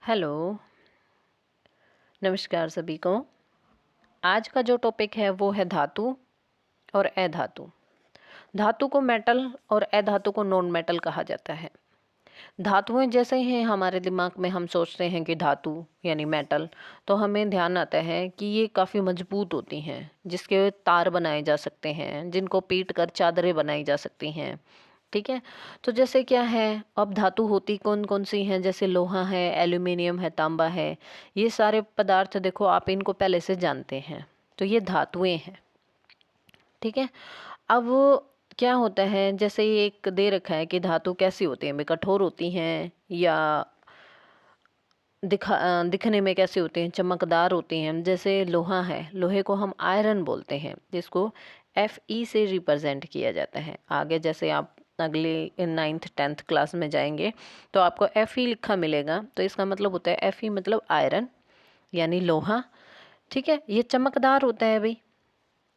Hello, नमस्कार सभी को। आज का जो टॉपिक है वो है धातु और अधातु। धातु को मेटल और अधातु को नॉन मेटल कहा जाता है। धातुएं जैसे ही हमारे दिमाग में हम सोचते हैं कि धातु यानी मेटल, तो हमें ध्यान आता है कि ये काफ़ी मजबूत होती हैं, जिसके तार बनाए जा सकते हैं, जिनको पीट कर चादरें बनाई जा सकती हैं। ठीक है। तो जैसे क्या है, अब धातु होती कौन कौन सी हैं, जैसे लोहा है, एल्यूमिनियम है, तांबा है। ये सारे पदार्थ देखो आप इनको पहले से जानते हैं, तो ये धातुएं हैं। ठीक है। अब क्या होता है, जैसे ये एक दे रखा है कि धातु कैसी होती है, कठोर होती हैं या दिखने में कैसे होते हैं, चमकदार होती हैं। जैसे लोहा है, लोहे को हम आयरन बोलते हैं, जिसको Fe से रिप्रेजेंट किया जाता है। आगे जैसे आप अगले 9th-10th क्लास में जाएंगे तो आपको Fe लिखा मिलेगा, तो इसका मतलब होता है Fe मतलब आयरन यानी लोहा। ठीक है, ये चमकदार होता है भाई।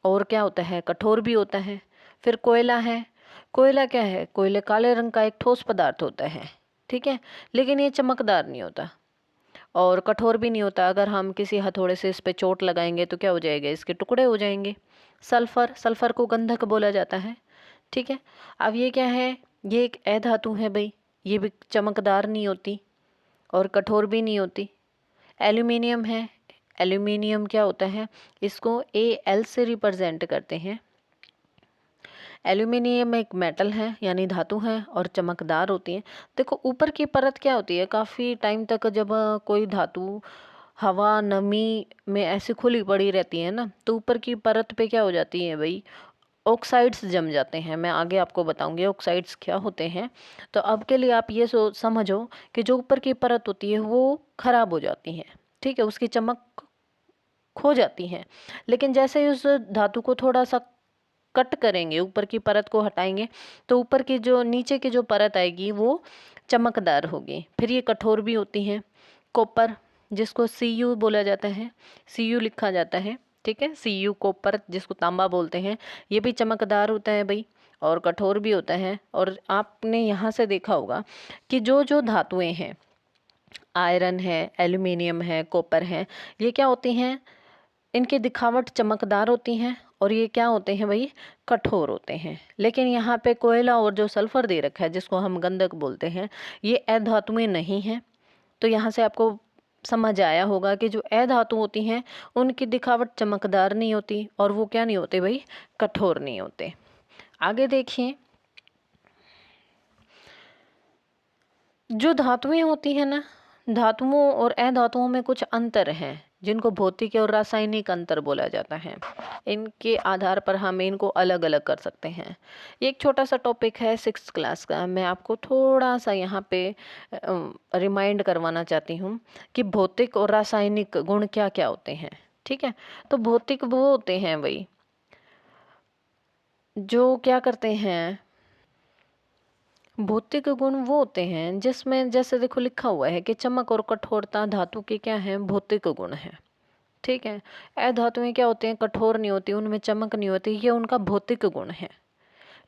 और क्या होता है, कठोर भी होता है। फिर कोयला है। कोयला क्या है, कोयले काले रंग का एक ठोस पदार्थ होता है। ठीक है, लेकिन ये चमकदार नहीं होता और कठोर भी नहीं होता। अगर हम किसी हथौड़े से इस पे चोट लगाएंगे तो क्या हो जाएगा, इसके टुकड़े हो जाएंगे। सल्फर, सल्फर को गंधक बोला जाता है। ठीक है। अब ये क्या है, ये एक अधातु है भाई। ये भी चमकदार नहीं होती और कठोर भी नहीं होती। एल्यूमिनियम है। एल्यूमिनियम क्या होता है, इसको Al से रिप्रेजेंट करते हैं। एल्यूमिनियम एक मेटल है यानी धातु है और चमकदार होती है। देखो ऊपर की परत क्या होती है, काफ़ी टाइम तक जब कोई धातु हवा नमी में ऐसे खुली पड़ी रहती है ना, तो ऊपर की परत पे क्या हो जाती है भाई, ऑक्साइड्स जम जाते हैं। मैं आगे आपको बताऊंगी ऑक्साइड्स क्या होते हैं। तो अब के लिए आप ये समझो कि जो ऊपर की परत होती है वो खराब हो जाती है। ठीक है, उसकी चमक खो जाती है। लेकिन जैसे ही उस धातु को थोड़ा सा कट करेंगे, ऊपर की परत को हटाएंगे, तो ऊपर की जो नीचे की जो परत आएगी वो चमकदार होगी। फिर ये कठोर भी होती हैं। कॉपर, जिसको Cu बोला जाता है, Cu लिखा जाता है। ठीक है, Cu कॉपर, जिसको तांबा बोलते हैं, ये भी चमकदार होता है भाई और कठोर भी होता है। और आपने यहाँ से देखा होगा कि जो जो धातुएं हैं, आयरन है, एल्यूमिनियम है, कॉपर है, ये क्या होती हैं, इनकी दिखावट चमकदार होती हैं और ये क्या होते हैं भाई, कठोर होते हैं। लेकिन यहाँ पे कोयला और जो सल्फर दे रखा है, जिसको हम गंधक बोलते हैं, ये अधातुएं नहीं हैं। तो यहाँ से आपको समझ आया होगा कि जो अधातु होती हैं उनकी दिखावट चमकदार नहीं होती और वो क्या नहीं होते भाई, कठोर नहीं होते। आगे देखिए, जो धातुएं होती हैं ना, धातुओं और अधातुओं में कुछ अंतर हैं, जिनको भौतिक और रासायनिक अंतर बोला जाता है। इनके आधार पर हम इनको अलग अलग कर सकते हैं। ये एक छोटा सा टॉपिक है 6th क्लास का। मैं आपको थोड़ा सा यहाँ पे रिमाइंड करवाना चाहती हूँ कि भौतिक और रासायनिक गुण क्या क्या होते हैं। ठीक है, तो भौतिक वो होते हैं भाई जो क्या करते हैं, भौतिक गुण वो होते हैं जिसमें जैसे देखो लिखा हुआ है कि चमक और कठोरता धातु के क्या है, भौतिक गुण है। ठीक है, अधातुएं क्या होते हैं, कठोर नहीं होती, उनमें चमक नहीं होती, ये उनका भौतिक गुण है।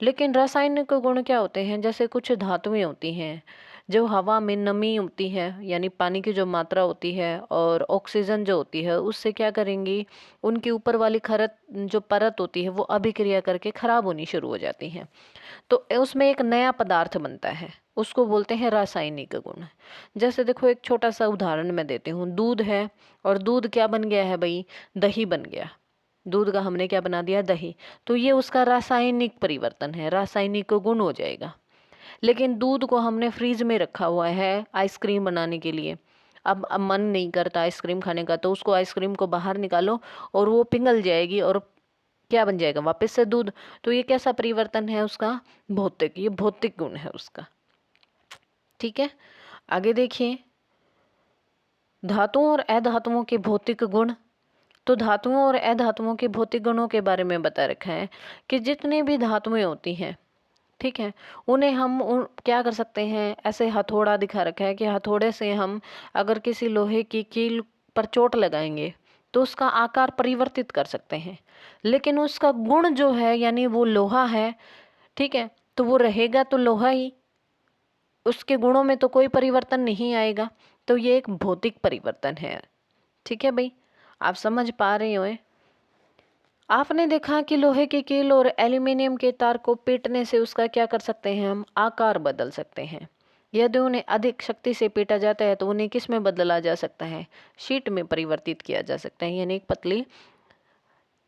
लेकिन रासायनिक गुण क्या होते हैं, जैसे कुछ धातुएं होती हैं जो हवा में नमी होती है यानी पानी की जो मात्रा होती है और ऑक्सीजन जो होती है, उससे क्या करेंगी, उनकी ऊपर वाली खरत जो परत होती है वो अभिक्रिया करके खराब होनी शुरू हो जाती है। तो उसमें एक नया पदार्थ बनता है, उसको बोलते हैं रासायनिक गुण। जैसे देखो एक छोटा सा उदाहरण मैं देती हूँ, दूध है और दूध क्या बन गया है भाई, दही बन गया। दूध का हमने क्या बना दिया, दही। तो ये उसका रासायनिक परिवर्तन है, रासायनिक गुण हो जाएगा। लेकिन दूध को हमने फ्रीज में रखा हुआ है आइसक्रीम बनाने के लिए। अब मन नहीं करता आइसक्रीम खाने का, तो उसको आइसक्रीम को बाहर निकालो और वो पिघल जाएगी और क्या बन जाएगा, वापस से दूध। तो ये कैसा परिवर्तन है उसका, भौतिक, ये भौतिक गुण है उसका। ठीक है, आगे देखिए, धातुओं और अधातुओं के भौतिक गुण। तो धातुओं और अधातुओं के भौतिक गुणों के बारे में बता रखा है कि जितनी भी धातुएं होती हैं, ठीक है, उन्हें हम क्या कर सकते हैं, ऐसे हथौड़ा दिखा रखा है कि हथौड़े से हम अगर किसी लोहे की कील पर चोट लगाएंगे तो उसका आकार परिवर्तित कर सकते हैं। लेकिन उसका गुण जो है यानी वो लोहा है, ठीक है, तो वो रहेगा तो लोहा ही, उसके गुणों में तो कोई परिवर्तन नहीं आएगा। तो ये एक भौतिक परिवर्तन है। ठीक है भाई, आप समझ पा रहे हो? आपने देखा कि लोहे के कील और एल्यूमिनियम के तार को पीटने से उसका क्या कर सकते हैं, हम आकार बदल सकते हैं। यदि उन्हें अधिक शक्ति से पीटा जाता है तो उन्हें किस में बदला जा सकता है, शीट में परिवर्तित किया जा सकता है, यानी एक पतली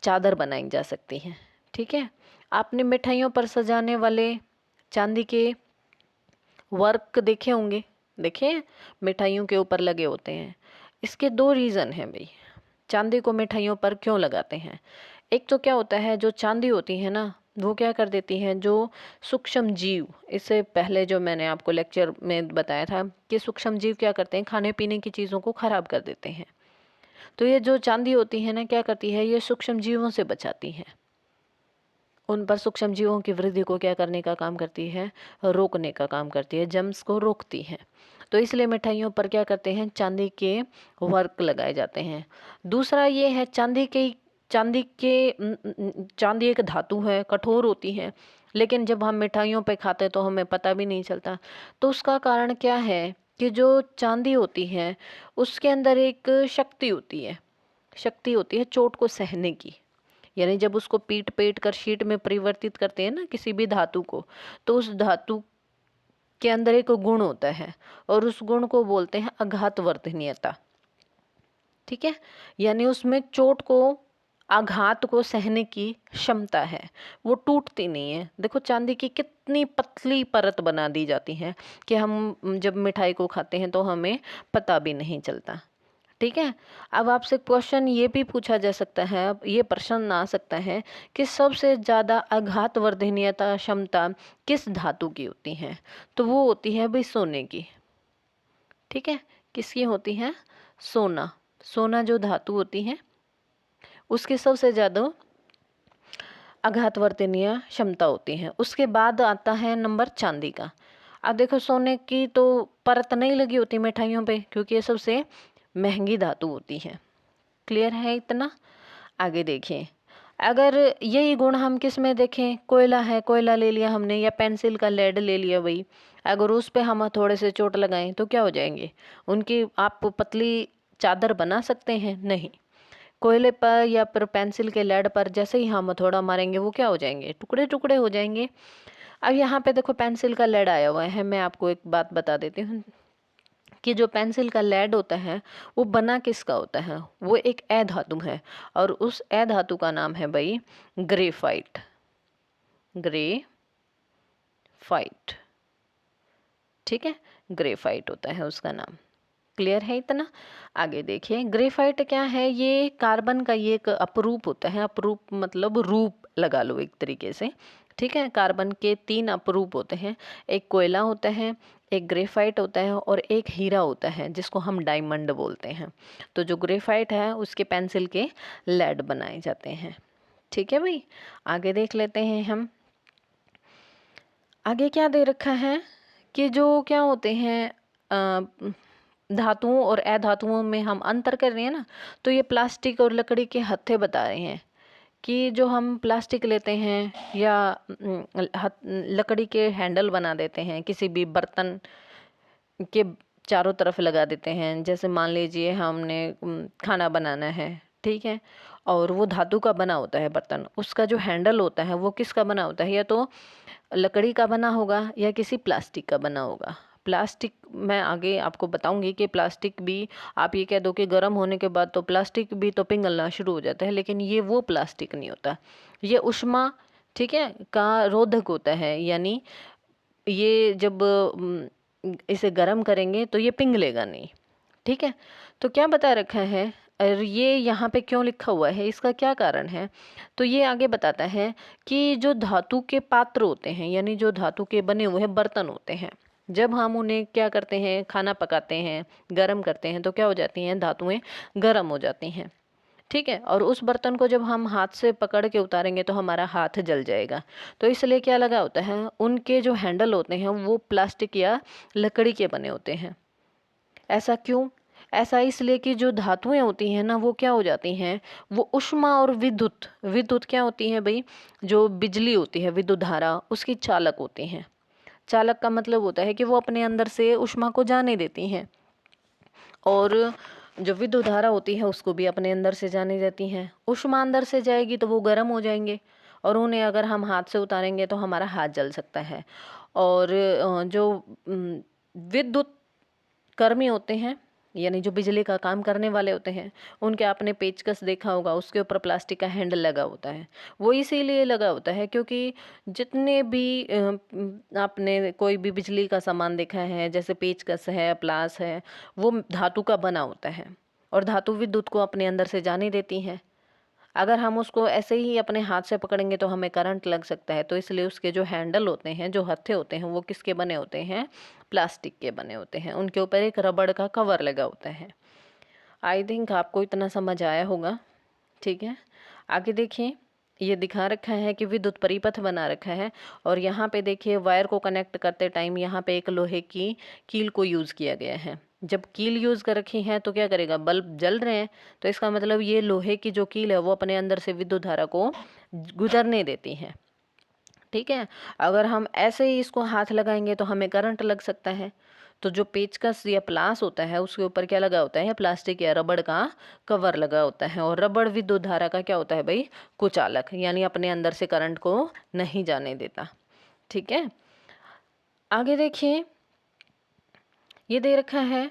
चादर बनाई जा सकती है। ठीक है, आपने मिठाइयों पर सजाने वाले चांदी के वर्क देखे होंगे, देखे मिठाइयों के ऊपर लगे होते हैं। इसके दो रीज़न हैं भाई, चांदी को मिठाइयों पर क्यों लगाते हैं। एक तो क्या होता है, जो चांदी होती है ना, वो क्या कर देती हैं, जो सूक्ष्म जीव, इससे पहले जो मैंने आपको लेक्चर में बताया था कि सूक्ष्म जीव क्या करते हैं, खाने पीने की चीज़ों को खराब कर देते हैं। तो ये जो चांदी होती है ना, क्या करती है, ये सूक्ष्म जीवों से बचाती है, उन पर सूक्ष्म जीवों की वृद्धि को क्या करने का काम करती है, रोकने का काम करती है, जम्स को रोकती है। तो इसलिए मिठाइयों पर क्या करते हैं, चांदी के वर्क लगाए जाते हैं। दूसरा ये है, चांदी एक धातु है, कठोर होती है, लेकिन जब हम मिठाइयों पे खाते हैं तो हमें पता भी नहीं चलता। तो उसका कारण क्या है कि जो चांदी होती है उसके अंदर एक शक्ति होती है चोट को सहने की। यानी जब उसको पीट पीट कर शीट में परिवर्तित करते हैं ना किसी भी धातु को, तो उस धातु के अंदर एक गुण होता है और उस गुण को बोलते हैं आघातवर्धनीयता। ठीक है, यानी उसमें चोट को, आघात को सहने की क्षमता है, वो टूटती नहीं है। देखो चांदी की कितनी पतली परत बना दी जाती है कि हम जब मिठाई को खाते हैं तो हमें पता भी नहीं चलता। ठीक है, अब आपसे क्वेश्चन ये भी पूछा जा सकता है, अब ये प्रश्न आ सकता है कि सबसे ज़्यादा आघातवर्धनीयता क्षमता किस धातु की होती है, तो वो होती है भाई सोने की। ठीक है, किसकी होती है, सोना जो धातु होती है उसकी सबसे ज़्यादा आघातवर्धनीय क्षमता होती है। उसके बाद आता है नंबर चांदी का। अब देखो सोने की तो परत नहीं लगी होती मिठाइयों पे, क्योंकि ये सबसे महंगी धातु होती है। क्लियर है इतना? आगे देखिए, अगर यही गुण हम किस में देखें, कोयला है, कोयला ले लिया हमने, या पेंसिल का लेड ले लिया भाई, अगर उस पे हम थोड़े से चोट लगाएं तो क्या हो जाएंगे, उनकी आप पतली चादर बना सकते हैं? नहीं। कोयले पर या फिर पेंसिल के लेड पर जैसे ही हम हथौड़ा मारेंगे वो क्या हो जाएंगे, टुकड़े टुकड़े हो जाएंगे। अब यहाँ पे देखो पेंसिल का लेड आया हुआ है, मैं आपको एक बात बता देती हूँ कि जो पेंसिल का लेड होता है वो बना किसका होता है, वो एक अधातु है, और उस अधातु का नाम है भाई ग्रेफाइट। ग्रेफाइट, ठीक है, ग्रेफाइट होता है उसका नाम। क्लियर है इतना? आगे देखिए, ग्रेफाइट क्या है, ये कार्बन का ये एक अपरूप होता है, अपरूप मतलब रूप लगा लो एक तरीके से। ठीक है, कार्बन के 3 अपरूप होते हैं, एक कोयला होता है, एक ग्रेफाइट होता है और एक हीरा होता है जिसको हम डायमंड बोलते हैं। तो जो ग्रेफाइट है उसके पेंसिल के लेड बनाए जाते हैं। ठीक है भाई, आगे देख लेते हैं हम। आगे क्या दे रखा है कि जो क्या होते हैं धातुओं और अधातुओं में हम अंतर कर रहे हैं ना, तो ये प्लास्टिक और लकड़ी के हत्थे बता रहे हैं कि जो हम प्लास्टिक लेते हैं या लकड़ी के हैंडल बना देते हैं, किसी भी बर्तन के चारों तरफ लगा देते हैं। जैसे मान लीजिए हमने खाना बनाना है, ठीक है, और वो धातु का बना होता है बर्तन, उसका जो हैंडल होता है वो किसका बना होता है, या तो लकड़ी का बना होगा या किसी प्लास्टिक का बना होगा। प्लास्टिक मैं आगे आपको बताऊंगी कि प्लास्टिक भी, आप ये कह दो कि गर्म होने के बाद तो प्लास्टिक भी तो पिघलना शुरू हो जाता है, लेकिन ये वो प्लास्टिक नहीं होता, ये ऊष्मा, ठीक है, का रोधक होता है। यानी ये जब इसे गर्म करेंगे तो ये पिघलेगा नहीं। ठीक है, तो क्या बता रखा है और ये यहाँ पे क्यों लिखा हुआ है, इसका क्या कारण है, तो ये आगे बताता है कि जो धातु के पात्र होते हैं, यानी जो धातु के बने हुए बर्तन होते हैं, जब हम उन्हें क्या करते हैं, खाना पकाते हैं, गर्म करते हैं, तो क्या हो जाती हैं, धातुएं गर्म हो जाती हैं। ठीक है, और उस बर्तन को जब हम हाथ से पकड़ के उतारेंगे तो हमारा हाथ जल जाएगा। तो इसलिए क्या लगा होता है, उनके जो हैंडल होते हैं वो प्लास्टिक या लकड़ी के बने होते हैं। ऐसा क्यों? ऐसा इसलिए कि जो धातुएं होती हैं ना, वो क्या हो जाती हैं, वो ऊष्मा और विद्युत, विद्युत क्या होती है भाई, जो बिजली होती है, विद्युत धारा, उसकी चालक होती हैं। चालक का मतलब होता है कि वो अपने अंदर से ऊष्मा को जाने देती हैं। और जो विद्युत धारा होती है उसको भी अपने अंदर से जाने देती हैं। ऊष्मा अंदर से जाएगी तो वो गर्म हो जाएंगे और उन्हें अगर हम हाथ से उतारेंगे तो हमारा हाथ जल सकता है। और जो विद्युत कर्मी होते हैं, यानी जो बिजली का काम करने वाले होते हैं, उनके आपने पेचकस देखा होगा, उसके ऊपर प्लास्टिक का हैंडल लगा होता है। वो इसीलिए लगा होता है क्योंकि जितने भी आपने कोई भी बिजली का सामान देखा है, जैसे पेचकस है, प्लास है, वो धातु का बना होता है और धातु विद्युत को अपने अंदर से जाने देती है। अगर हम उसको ऐसे ही अपने हाथ से पकड़ेंगे तो हमें करंट लग सकता है, तो इसलिए उसके जो हैंडल होते हैं, जो हत्थे होते हैं, वो किसके बने होते हैं? प्लास्टिक के बने होते हैं। उनके ऊपर एक रबड़ का कवर लगा होता है। आई थिंक आपको इतना समझ आया होगा। ठीक है, आगे देखिए, ये दिखा रखा है कि विद्युत परिपथ बना रखा है और यहाँ पे देखिए वायर को कनेक्ट करते टाइम यहाँ पे एक लोहे की कील को यूज़ किया गया है। जब कील यूज़ कर रखी है तो क्या करेगा? बल्ब जल रहे हैं, तो इसका मतलब ये लोहे की जो कील है वो अपने अंदर से विद्युत धारा को गुजरने देती है। ठीक है, अगर हम ऐसे ही इसको हाथ लगाएंगे तो हमें करंट लग सकता है। तो जो पेचकस या प्लास होता है उसके ऊपर क्या लगा होता है? प्लास्टिक या रबड़ का कवर लगा होता है। और रबड़ विद्युत धारा का क्या होता है भाई? कुचालक, यानी अपने अंदर से करंट को नहीं जाने देता। ठीक है, आगे देखिए, ये दे रखा है,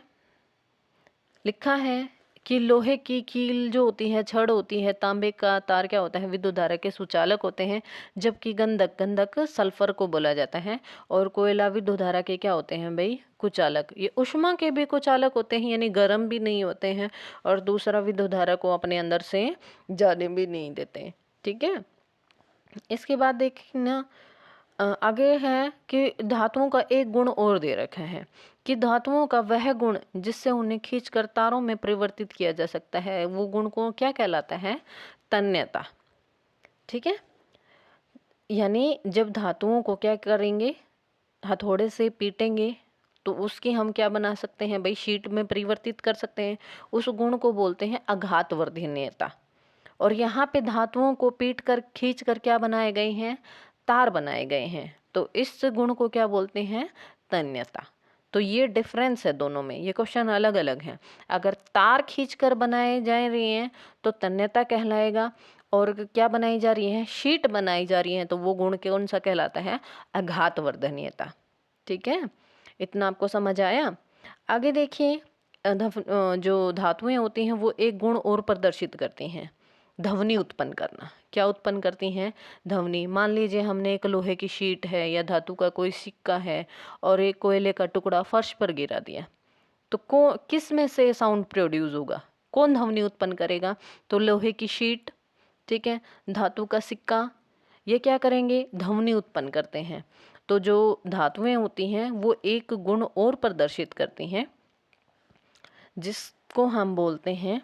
लिखा है कि लोहे की कील जो होती है, छड़ होती है, तांबे का तार क्या होता है? विद्युत धारा के सुचालक होते हैं। जबकि गंधक सल्फर को बोला जाता है और कोयला विद्युत धारा के क्या होते हैं भाई? कुचालक। ये ऊष्मा के भी कुचालक होते हैं, यानी गर्म भी नहीं होते हैं और दूसरा विद्युत धारा को अपने अंदर से जाने भी नहीं देते। ठीक है, इसके बाद देखिए ना, आगे है कि धातुओं का एक गुण और दे रखा है कि धातुओं का वह गुण जिससे उन्हें खींचकर तारों में परिवर्तित किया जा सकता है, वो गुण को क्या कहलाता है? तन्यता। ठीक है, यानी जब धातुओं को क्या करेंगे? हथौड़े से पीटेंगे तो उसकी हम क्या बना सकते हैं भाई? शीट में परिवर्तित कर सकते हैं। उस गुण को बोलते हैं आघातवर्धनीयता। और यहाँ पे धातुओं को पीट कर खींच कर क्या बनाए गए हैं? तार बनाए गए हैं। तो इस गुण को क्या बोलते हैं? तन्यता। तो ये डिफरेंस है दोनों में, ये क्वेश्चन अलग अलग हैं। अगर तार खींचकर बनाए जा रही हैं तो तन्यता कहलाएगा, और क्या बनाई जा रही है? शीट बनाई जा रही है, तो वो गुण कौन सा कहलाता है? आघातवर्धनीयता। ठीक है, इतना आपको समझ आया? आगे देखिए, जो धातुएं होती हैं वो एक गुण और प्रदर्शित करती हैं, ध्वनि उत्पन्न करना। क्या उत्पन्न करती हैं? ध्वनि। मान लीजिए हमने एक लोहे की शीट है या धातु का कोई सिक्का है और एक कोयले का टुकड़ा फर्श पर गिरा दिया, तो किस में से साउंड प्रोड्यूस होगा? कौन ध्वनि उत्पन्न करेगा? तो लोहे की शीट, ठीक है, धातु का सिक्का, ये क्या करेंगे? ध्वनि उत्पन्न करते हैं। तो जो धातुएं होती हैं वो एक गुण और प्रदर्शित करती हैं जिसको हम बोलते हैं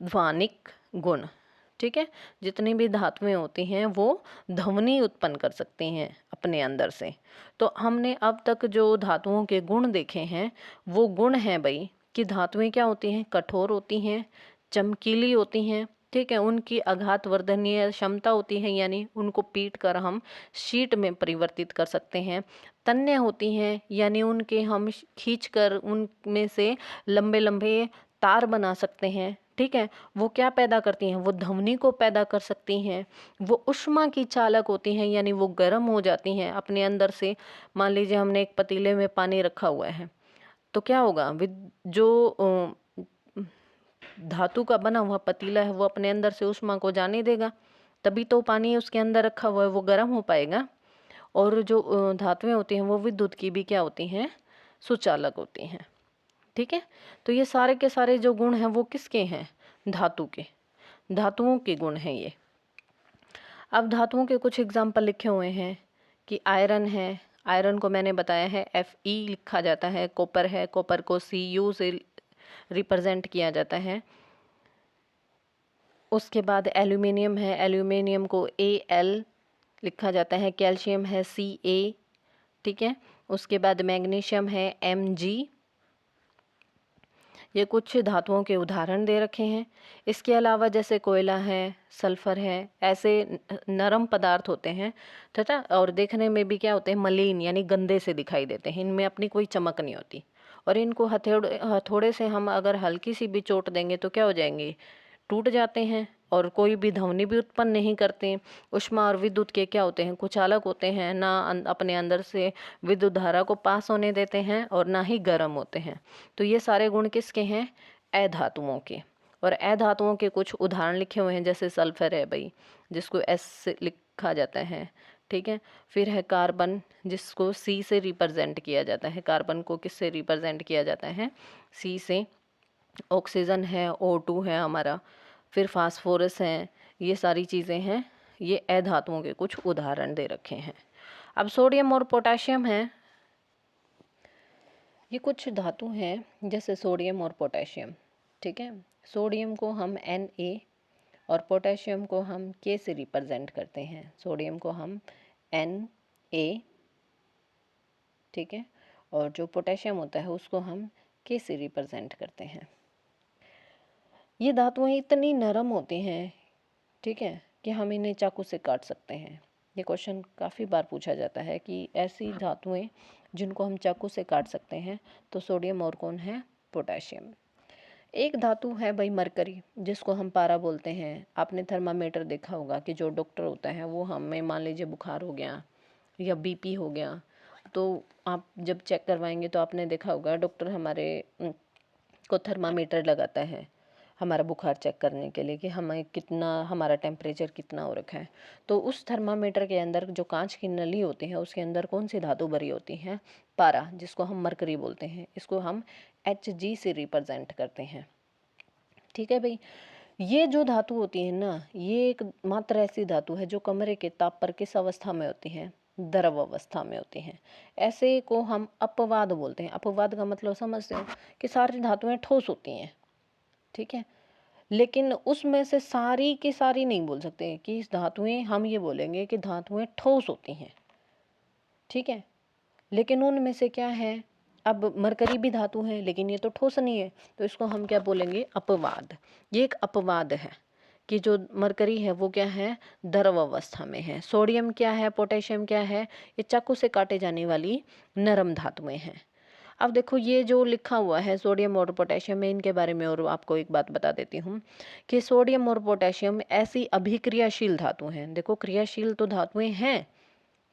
ध्वनिक गुण। ठीक है, जितनी भी धातुएं होती हैं वो ध्वनि उत्पन्न कर सकती हैं अपने अंदर से। तो हमने अब तक जो धातुओं के गुण देखे हैं वो गुण हैं भाई कि धातुएं क्या होती हैं? कठोर होती हैं, चमकीली होती हैं, ठीक है, उनकी आघातवर्धनीय क्षमता होती है, यानी उनको पीट कर हम शीट में परिवर्तित कर सकते हैं। तन्य होती हैं, यानी उनके हम खींच कर उनमें से लंबे लंबे तार बना सकते हैं। ठीक है, वो क्या पैदा करती हैं? वो ध्वनि को पैदा कर सकती हैं। वो ऊष्मा की चालक होती हैं, यानी वो गर्म हो जाती हैं अपने अंदर से। मान लीजिए हमने एक पतीले में पानी रखा हुआ है, तो क्या होगा? जो धातु का बना हुआ पतीला है वो अपने अंदर से ऊष्मा को जाने देगा, तभी तो पानी उसके अंदर रखा हुआ है वो गर्म हो पाएगा। और जो धातुएं होती हैं वो विद्युत की भी क्या होती हैं? सुचालक होती हैं। ठीक है, तो ये सारे के सारे जो गुण हैं वो किसके हैं? धातु के, धातुओं के गुण हैं ये। अब धातुओं के कुछ एग्जाम्पल लिखे हुए हैं कि आयरन है, आयरन को मैंने बताया है Fe लिखा जाता है। कॉपर है, कॉपर को Cu से रिप्रेजेंट किया जाता है। उसके बाद एल्यूमिनियम है, एल्यूमिनियम को Al लिखा जाता है। कैल्शियम है Ca, ठीक है। उसके बाद मैग्नीशियम है Mg। ये कुछ धातुओं के उदाहरण दे रखे हैं। इसके अलावा जैसे कोयला है, सल्फर है, ऐसे नरम पदार्थ होते हैं तथा और देखने में भी क्या होते हैं? मलिन, यानी गंदे से दिखाई देते हैं। इनमें अपनी कोई चमक नहीं होती और इनको हथौड़े से हम अगर हल्की सी भी चोट देंगे तो क्या हो जाएंगे, टूट जाते हैं और कोई भी ध्वनि भी उत्पन्न नहीं करते। ऊष्मा और विद्युत के क्या होते हैं, कुचालक होते हैं, ना अपने अंदर से विद्युत धारा को पास होने देते हैं और ना ही गर्म होते हैं। तो ये सारे गुण किसके हैं, अधातुओं के। और अधातुओं के कुछ उदाहरण लिखे हुए हैं, जैसे सल्फर है भाई, जिसको एस से लिखा जाता है, ठीक है। फिर है कार्बन, जिसको सी से रिप्रेजेंट किया जाता है। कार्बन को किससे रिप्रेजेंट किया जाता है, सी से। ऑक्सीजन है, O2 है हमारा। फिर फास्फोरस है। ये सारी चीज़ें हैं, ये अधातुओं के कुछ उदाहरण दे रखे हैं। अब सोडियम और पोटेशियम है, ये कुछ धातु हैं जैसे सोडियम और पोटेशियम, ठीक है। सोडियम को हम Na और पोटेशियम को हम K से रिप्रेजेंट करते हैं। सोडियम को हम Na, ठीक है, और जो पोटेशियम होता है उसको हम K से रिप्रेजेंट करते हैं। ये धातुएं इतनी नरम होती हैं, ठीक है, कि हम इन्हें चाकू से काट सकते हैं। ये क्वेश्चन काफ़ी बार पूछा जाता है कि ऐसी धातुएं जिनको हम चाकू से काट सकते हैं, तो सोडियम और कौन है, पोटेशियम। एक धातु है भाई मरकरी, जिसको हम पारा बोलते हैं। आपने थर्मामीटर देखा होगा कि जो डॉक्टर होता है वो हमें, मान लीजिए बुखार हो गया या बीपी हो गया, तो आप जब चेक करवाएंगे तो आपने देखा होगा डॉक्टर हमारे को थर्मामीटर लगाता है हमारा बुखार चेक करने के लिए कि हमें कितना, हमारा टेम्परेचर कितना हो रखा है। तो उस थर्मामीटर के अंदर जो कांच की नली होती है उसके अंदर कौन सी धातु भरी होती है, पारा, जिसको हम मरकरी बोलते हैं। इसको हम Hg से रिप्रेजेंट करते हैं, ठीक है भाई। ये जो धातु होती है ना, ये एक मात्र ऐसी धातु है जो कमरे के ताप पर किस अवस्था में होती है, द्रव अवस्था में होती हैं। ऐसे को हम अपवाद बोलते हैं। अपवाद का मतलब समझते हो कि सारी धातुएं ठोस होती हैं, ठीक है, लेकिन उसमें से सारी की सारी नहीं बोल सकते कि इस धातुएं, हम ये बोलेंगे कि धातुएं ठोस होती हैं, ठीक है, लेकिन उनमें से क्या है, अब मरकरी भी धातु है लेकिन ये तो ठोस नहीं है, तो इसको हम क्या बोलेंगे, अपवाद। ये एक अपवाद है कि जो मरकरी है वो क्या है, द्रव अवस्था में है। सोडियम क्या है, पोटेशियम क्या है, ये चाकू से काटे जाने वाली नरम धातुएं हैं। अब देखो ये जो लिखा हुआ है सोडियम और पोटेशियम में, इनके बारे में और आपको एक बात बता देती हूँ कि सोडियम और पोटेशियम ऐसी अभिक्रियाशील धातु हैं। देखो क्रियाशील तो धातुएं हैं,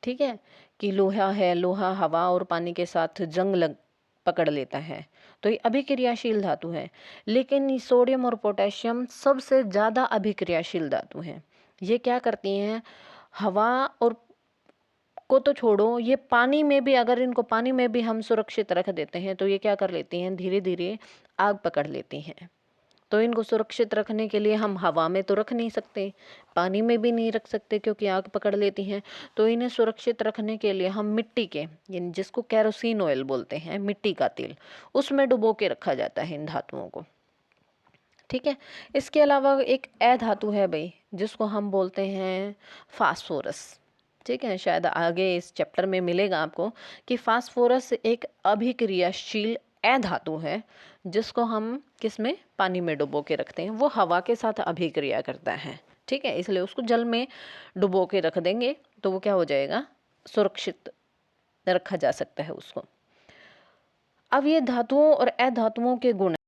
ठीक है, कि लोहा है, लोहा हवा और पानी के साथ जंग लग पकड़ लेता है, तो ये अभिक्रियाशील धातु है। लेकिन सोडियम और पोटेशियम सबसे ज़्यादा अभिक्रियाशील धातु हैं। ये क्या करती हैं, हवा और को तो छोड़ो, ये पानी में भी, अगर इनको पानी में भी हम सुरक्षित रख देते हैं तो ये क्या कर लेती हैं, धीरे धीरे आग पकड़ लेती हैं। तो इनको सुरक्षित रखने के लिए हम हवा में तो रख नहीं सकते, पानी में भी नहीं रख सकते क्योंकि आग पकड़ लेती हैं। तो इन्हें सुरक्षित रखने के लिए हम मिट्टी के, यानी जिसको केरोसिन ऑयल बोलते हैं, मिट्टी का तेल, उसमें डुबो के रखा जाता है इन धातुओं को, ठीक है। इसके अलावा एक अधातु है भाई, जिसको हम बोलते हैं फास्फोरस, ठीक है। शायद आगे इस चैप्टर में मिलेगा आपको कि फास्फोरस एक अभिक्रियाशील अधातु है, जिसको हम किसमें, पानी में डुबो के रखते हैं। वो हवा के साथ अभिक्रिया करता है, ठीक है, इसलिए उसको जल में डुबो के रख देंगे तो वो क्या हो जाएगा, सुरक्षित रखा जा सकता है उसको। अब ये धातुओं और अधातुओं के गुण